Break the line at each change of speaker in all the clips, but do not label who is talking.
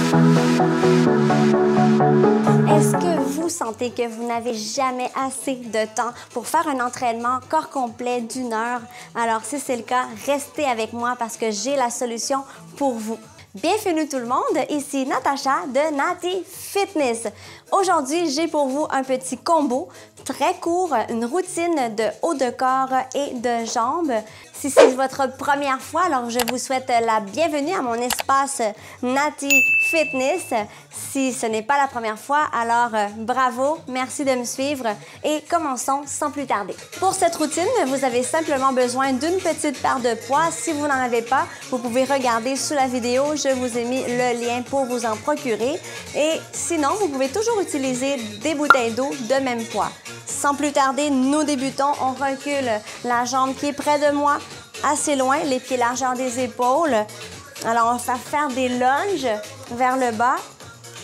Est-ce que vous sentez que vous n'avez jamais assez de temps pour faire un entraînement corps complet d'1 heure? Alors, si c'est le cas, restez avec moi parce que j'ai la solution pour vous. Bienvenue tout le monde, ici Natacha de Nati Fitness. Aujourd'hui, j'ai pour vous un petit combo très court, une routine de haut de corps et de jambes. Si c'est votre première fois, alors je vous souhaite la bienvenue à mon espace Nati Fitness. Si ce n'est pas la première fois, alors bravo, merci de me suivre et commençons sans plus tarder. Pour cette routine, vous avez simplement besoin d'une petite paire de poids. Si vous n'en avez pas, vous pouvez regarder sous la vidéo, je vous ai mis le lien pour vous en procurer. Et sinon, vous pouvez toujours utiliser des bouteilles d'eau de même poids. Sans plus tarder, nous débutons. On recule la jambe qui est près de moi, assez loin, les pieds largeur des épaules. Alors, on va faire des lunges vers le bas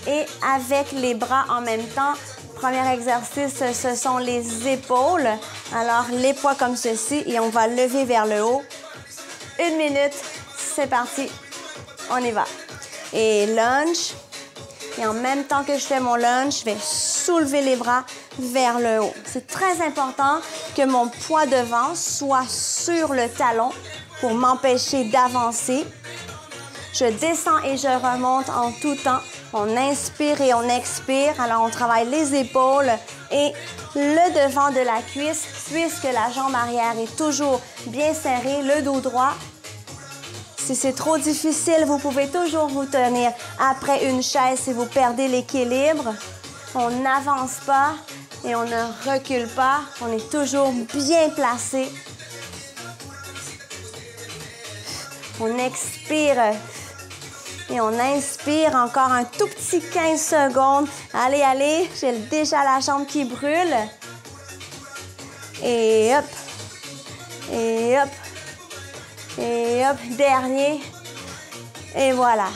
et avec les bras en même temps. Premier exercice, ce sont les épaules. Alors, les poids comme ceci et on va lever vers le haut. 1 minute, c'est parti. On y va. Et lunge. Et en même temps que je fais mon lunge, je vais soulever les bras vers le haut. C'est très important que mon poids devant soit sur le talon pour m'empêcher d'avancer. Je descends et je remonte en tout temps. On inspire et on expire. Alors, on travaille les épaules et le devant de la cuisse, puisque la jambe arrière est toujours bien serrée, le dos droit. Si c'est trop difficile, vous pouvez toujours vous tenir après une chaise si vous perdez l'équilibre. On n'avance pas et on ne recule pas. On est toujours bien placé. On expire et on inspire encore un tout petit 15 secondes. Allez, allez, j'ai déjà la jambe qui brûle. Et hop, et hop. Et hop, dernier. Et voilà.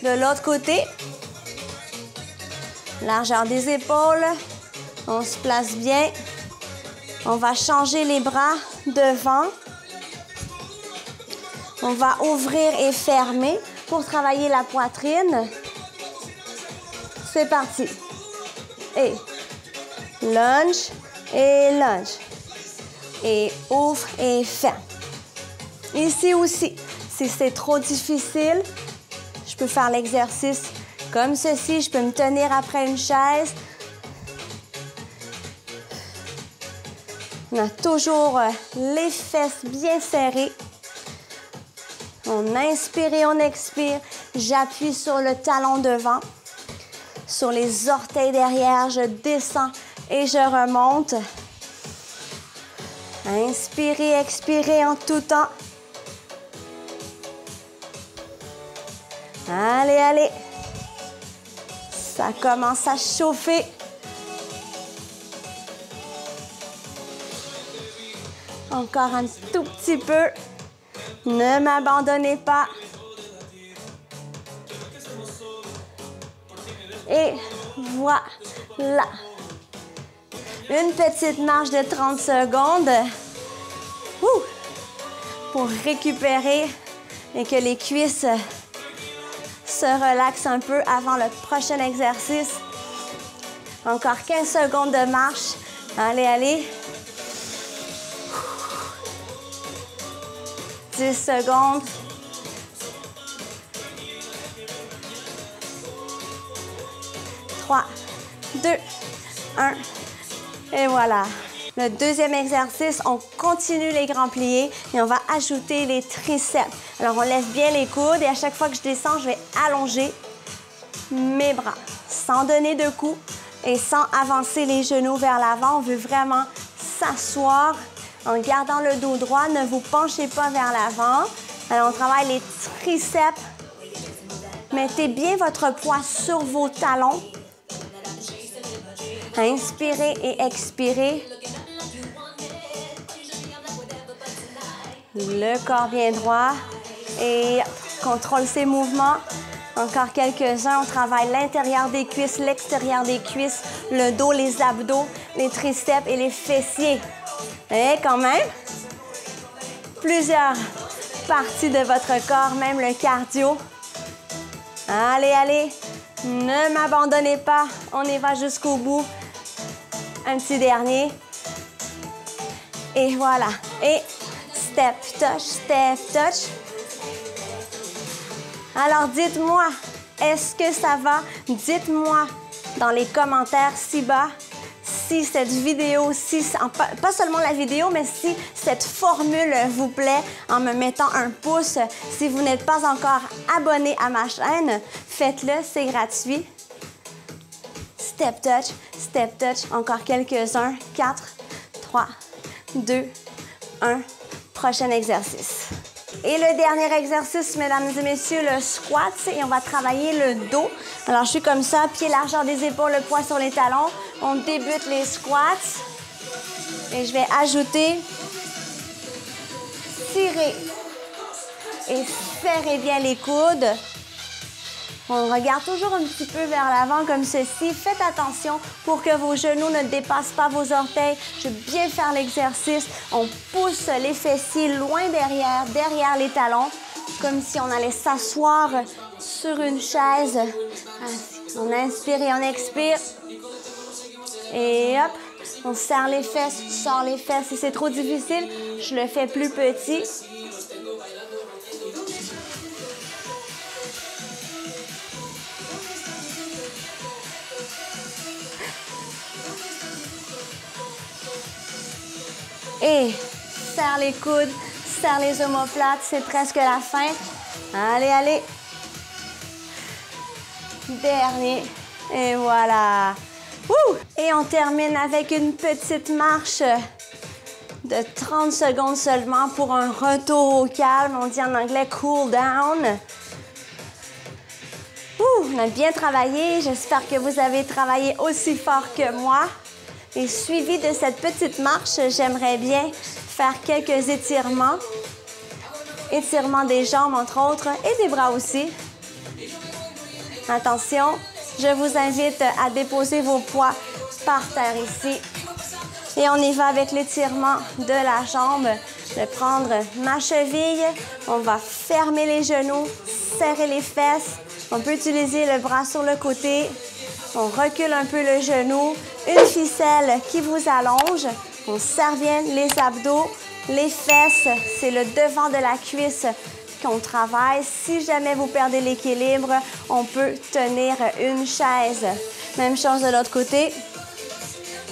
De l'autre côté, largeur des épaules. On se place bien. On va changer les bras devant. On va ouvrir et fermer pour travailler la poitrine. C'est parti. Et lunge et lunge. Et ouvre et ferme. Ici aussi, si c'est trop difficile, je peux faire l'exercice comme ceci. Je peux me tenir après une chaise. On a toujours les fesses bien serrées. On inspire et on expire. J'appuie sur le talon devant, sur les orteils derrière. Je descends et je remonte. Inspirez, expirez en tout temps. Allez, allez. Ça commence à chauffer. Encore un tout petit peu. Ne m'abandonnez pas. Et voilà. Une petite marche de 30 secondes. Pour récupérer et que les cuisses se relaxent un peu avant le prochain exercice. Encore 15 secondes de marche. Allez, allez. 10 secondes. 3, 2, 1. Et voilà. Le deuxième exercice, on continue les grands pliés et on va ajouter les triceps. Alors, on lève bien les coudes et à chaque fois que je descends, je vais allonger mes bras sans donner de coups et sans avancer les genoux vers l'avant. On veut vraiment s'asseoir en gardant le dos droit. Ne vous penchez pas vers l'avant. Alors, on travaille les triceps. Mettez bien votre poids sur vos talons. Inspirez et expirez. Le corps bien droit. Et contrôle ses mouvements. Encore quelques-uns. On travaille l'intérieur des cuisses, l'extérieur des cuisses, le dos, les abdos, les triceps et les fessiers. Et quand même, plusieurs parties de votre corps, même le cardio. Allez, allez. Ne m'abandonnez pas. On y va jusqu'au bout. Un petit dernier. Et voilà. Et step, touch, step, touch. Alors, dites-moi, est-ce que ça va? Dites-moi dans les commentaires ci-bas si cette vidéo, pas seulement la vidéo, mais si cette formule vous plaît en me mettant un pouce. Si vous n'êtes pas encore abonné à ma chaîne, faites-le, c'est gratuit. Step touch, encore quelques-uns. 4, 3, 2, 1. Prochain exercice. Et le dernier exercice, mesdames et messieurs, le squat, et on va travailler le dos. Alors, je suis comme ça, pied largeur des épaules, le poids sur les talons. On débute les squats. Et je vais ajouter, tirer et serrer bien les coudes. On regarde toujours un petit peu vers l'avant comme ceci. Faites attention pour que vos genoux ne dépassent pas vos orteils. Je vais bien faire l'exercice. On pousse les fessiers loin derrière les talons, comme si on allait s'asseoir sur une chaise. On inspire et on expire. Et hop, on serre les fesses, sort les fesses. Si c'est trop difficile, je le fais plus petit. Et serre les coudes, serre les omoplates, c'est presque la fin. Allez, allez. Dernier. Et voilà. Wouh! Et on termine avec une petite marche de 30 secondes seulement pour un retour au calme. On dit en anglais cool down. On a bien travaillé. J'espère que vous avez travaillé aussi fort que moi. Et suivi de cette petite marche, j'aimerais bien faire quelques étirements. Étirements des jambes, entre autres, et des bras aussi. Attention, je vous invite à déposer vos poids par terre ici. Et on y va avec l'étirement de la jambe. Je vais prendre ma cheville. On va fermer les genoux, serrer les fesses. On peut utiliser le bras sur le côté. On recule un peu le genou. Une ficelle qui vous allonge. On serre bien les abdos, les fesses. C'est le devant de la cuisse qu'on travaille. Si jamais vous perdez l'équilibre, on peut tenir une chaise. Même chose de l'autre côté.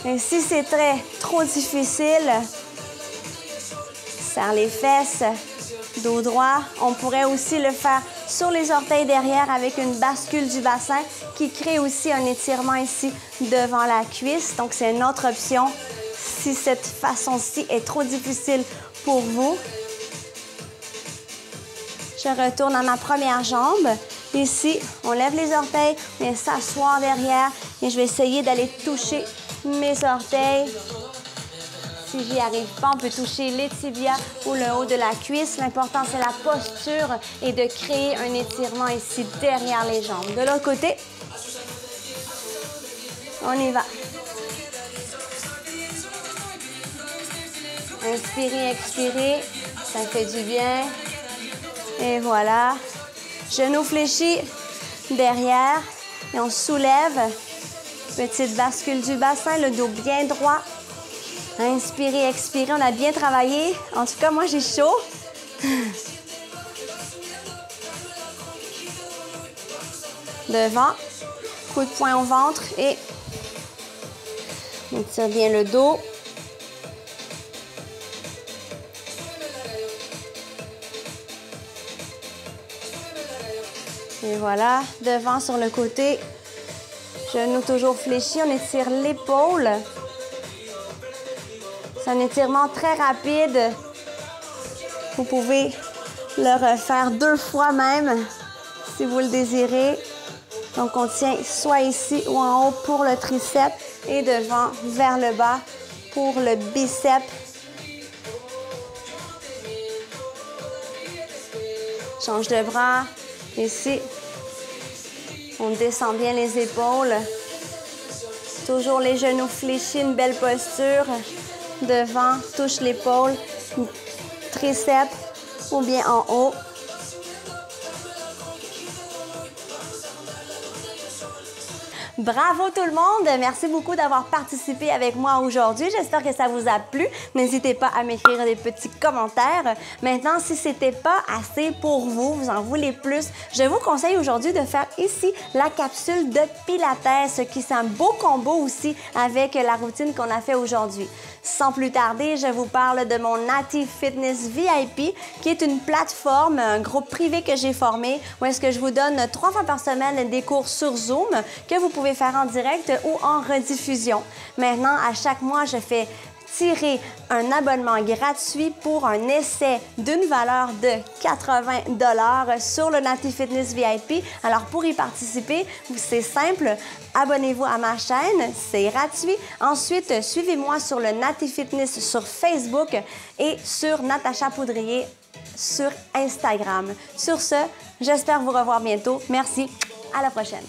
Et si c'est trop difficile, serre les fesses, dos droit. On pourrait aussi le faire sur les orteils derrière avec une bascule du bassin qui crée aussi un étirement ici devant la cuisse. Donc, c'est une autre option si cette façon-ci est trop difficile pour vous. Je retourne à ma première jambe. Ici, on lève les orteils, on vient s'asseoir derrière et je vais essayer d'aller toucher mes orteils. Si j'y arrive pas, on peut toucher les tibias ou le haut de la cuisse. L'important, c'est la posture et de créer un étirement ici derrière les jambes. De l'autre côté, on y va. Inspirez, expirez, ça fait du bien. Et voilà. Genoux fléchis derrière et on soulève. Petite bascule du bassin, le dos bien droit. Inspirez, expirez, on a bien travaillé. En tout cas, moi, j'ai chaud. Devant, coup de poing au ventre et on tire bien le dos. Et voilà, devant sur le côté. Genoux toujours fléchis, on étire l'épaule. C'est un étirement très rapide. Vous pouvez le refaire 2 fois même si vous le désirez. Donc, on tient soit ici ou en haut pour le triceps et devant vers le bas pour le biceps. Change de bras. Ici, on descend bien les épaules. Toujours les genoux fléchis, une belle posture. Devant, touche l'épaule, triceps ou bien en haut. Bravo tout le monde! Merci beaucoup d'avoir participé avec moi aujourd'hui. J'espère que ça vous a plu. N'hésitez pas à m'écrire des petits commentaires. Maintenant, si c'était pas assez pour vous, vous en voulez plus, je vous conseille aujourd'hui de faire ici la capsule de Pilates, qui c'est un beau combo aussi avec la routine qu'on a fait aujourd'hui. Sans plus tarder, je vous parle de mon Native Fitness VIP, qui est une plateforme, un groupe privé que j'ai formé, où est-ce que je vous donne 3 fois par semaine des cours sur Zoom que vous pouvez faire en direct ou en rediffusion. Maintenant, à chaque mois, je fais tirer un abonnement gratuit pour un essai d'une valeur de 80 $ sur le Native Fitness VIP. Alors, pour y participer, c'est simple. Abonnez-vous à ma chaîne, c'est gratuit. Ensuite, suivez-moi sur le Native Fitness sur Facebook et sur Natacha Poudrier sur Instagram. Sur ce, j'espère vous revoir bientôt. Merci. À la prochaine.